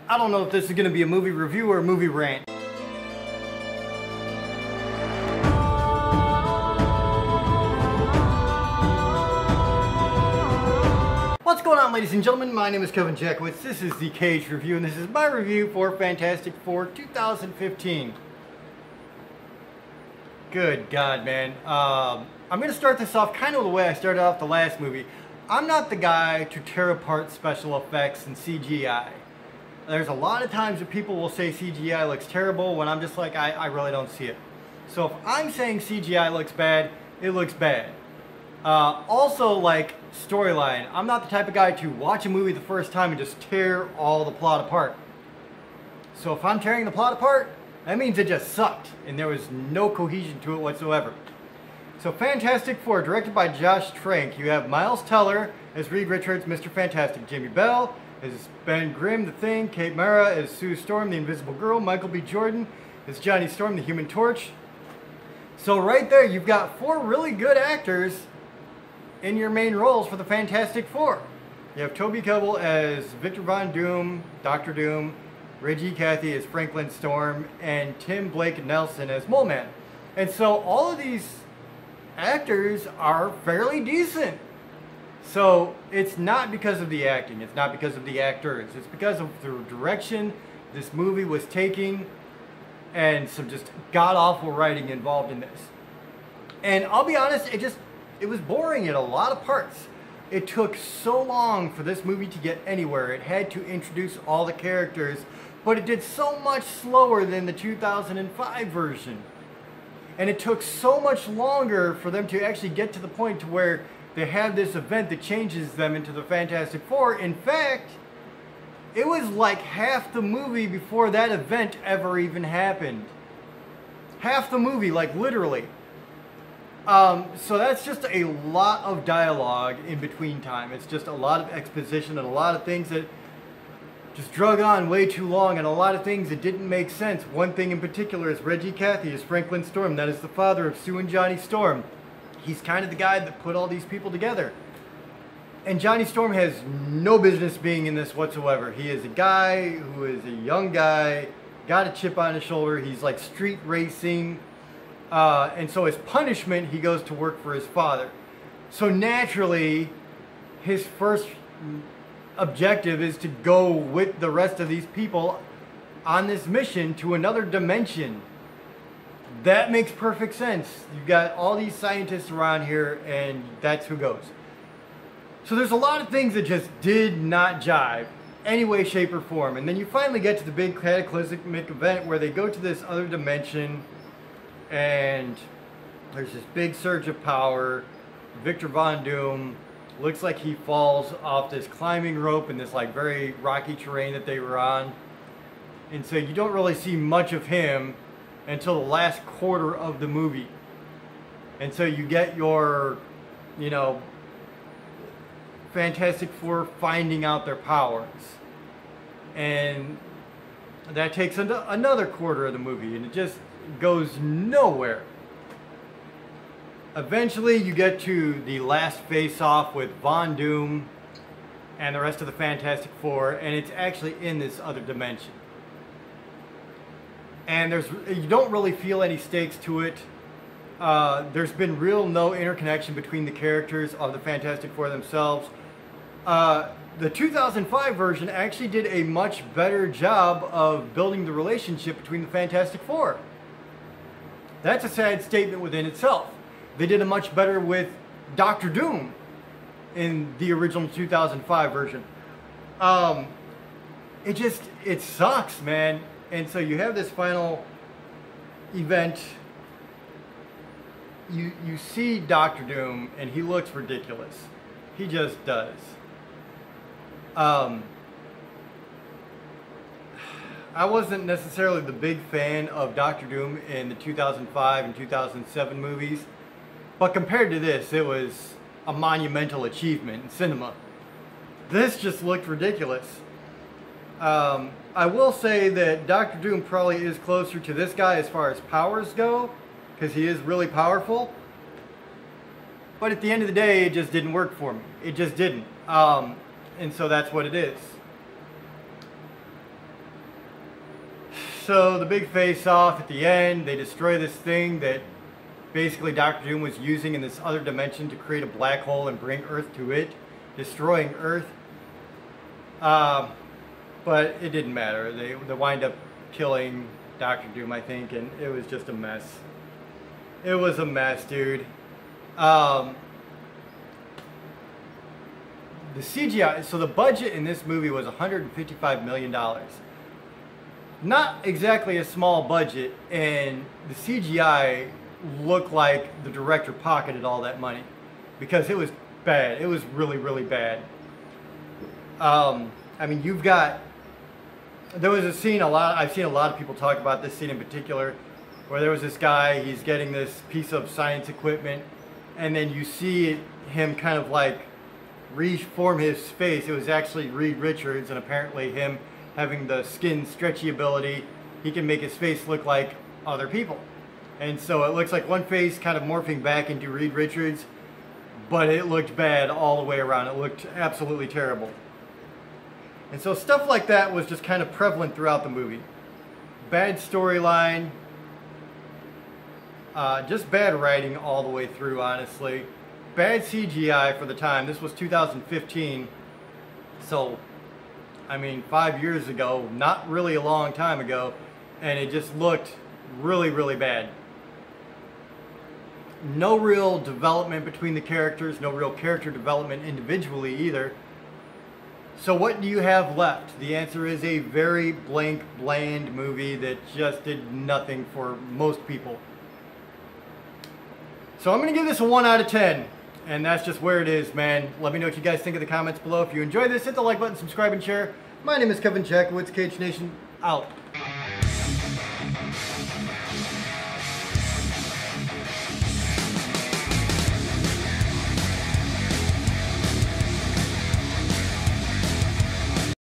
I don't know if this is going to be a movie review or a movie rant. What's going on, ladies and gentlemen? My name is Kevin Jackowitz. This is the Kaged Review, and this is my review for Fantastic Four 2015. Good God, man. I'm going to start this off kind of the way I started off the last movie. I'm not the guy to tear apart special effects and CGI. There's a lot of times that people will say CGI looks terrible when I'm just like, I really don't see it. So if I'm saying CGI looks bad, it looks bad. Also, like storyline, I'm not the type of guy to watch a movie the first time and just tear all the plot apart. So if I'm tearing the plot apart, that means it just sucked and there was no cohesion to it whatsoever. So Fantastic Four, directed by Josh Trank. You have Miles Teller as Reed Richards, Mr. Fantastic. Jamie Bell as Ben Grimm, The Thing. Kate Mara as Sue Storm, the Invisible Girl. Michael B. Jordan as Johnny Storm, the Human Torch. So right there, you've got four really good actors in your main roles for the Fantastic Four. You have Toby Kebbell as Victor Von Doom, Dr. Doom, Reggie Cathy as Franklin Storm, and Tim Blake Nelson as Mole Man. And so all of these actors are fairly decent. So it's not because of the acting, it's not because of the actors, it's because of the direction this movie was taking and some just god-awful writing involved in this. And I'll be honest, it was boring in a lot of parts. It took so long for this movie to get anywhere. It had to introduce all the characters, but it did so much slower than the 2005 version. And it took so much longer for them to actually get to the point to where they have this event that changes them into the Fantastic Four. In fact, it was like half the movie before that event ever even happened. Half the movie, like literally. So that's just a lot of dialogue in between time. It's just a lot of exposition and a lot of things that just drug on way too long, and a lot of things that didn't make sense. One thing in particular is Reggie Cathy is Franklin Storm. That is the father of Sue and Johnny Storm. He's kind of the guy that put all these people together. And Johnny Storm has no business being in this whatsoever. He is a guy who is a young guy, got a chip on his shoulder. He's like street racing. And so as punishment, he goes to work for his father. So naturally, his first objective is to go with the rest of these people on this mission to another dimension. That makes perfect sense. You've got all these scientists around here, and that's who goes. So there's a lot of things that just did not jive any way, shape, or form. And then you finally get to the big cataclysmic event where they go to this other dimension, and there's this big surge of power. Victor Von Doom looks like he falls off this climbing rope in this like very rocky terrain that they were on. And so you don't really see much of him until the last quarter of the movie. And so you get your, you know, Fantastic Four finding out their powers. And that takes another quarter of the movie, and it just goes nowhere. Eventually you get to the last face-off with Von Doom and the rest of the Fantastic Four, and it's actually in this other dimension. And you don't really feel any stakes to it. There's been no interconnection between the characters of the Fantastic Four themselves. The 2005 version actually did a much better job of building the relationship between the Fantastic Four. That's a sad statement within itself. They did a much better with Dr. Doom in the original 2005 version. It sucks, man. And so you have this final event. You see Dr. Doom, and he looks ridiculous. He just does. I wasn't necessarily the big fan of Dr. Doom in the 2005 and 2007 movies, but compared to this, it was a monumental achievement in cinema. This just looked ridiculous. I will say that Dr. Doom probably is closer to this guy as far as powers go, because he is really powerful. But at the end of the day, it just didn't work for me. It just didn't. And so that's what it is. So the big face-off at the end, they destroy this thing that basically Dr. Doom was using in this other dimension to create a black hole and bring Earth to it, destroying Earth. But it didn't matter. They wind up killing Dr. Doom, I think, and it was just a mess. It was a mess, dude. The CGI, so the budget in this movie was $155 million. Not exactly a small budget, and the CGI looked like the director pocketed all that money because it was bad. It was really, really bad. I mean, you've got, there was a scene, I've seen a lot of people talk about this scene in particular, where there was this guy, he's getting this piece of science equipment, and then you see him kind of like reform his face. It was actually Reed Richards, and apparently him having the skin stretchy ability, he can make his face look like other people. And so it looks like one face kind of morphing back into Reed Richards, but it looked bad all the way around. It looked absolutely terrible. And so stuff like that was just kind of prevalent throughout the movie. Bad storyline, just bad writing all the way through, honestly. Bad CGI for the time. This was 2015, so I mean 5 years ago, not really a long time ago, and it just looked really, really bad. No real development between the characters, no real character development individually either. So what do you have left? The answer is a very blank, bland movie that just did nothing for most people. So I'm going to give this a 1 out of 10. And that's just where it is, man. Let me know what you guys think in the comments below. If you enjoyed this, hit the like button, subscribe, and share. My name is Kevin Jackowitz, Kaged Nation, out.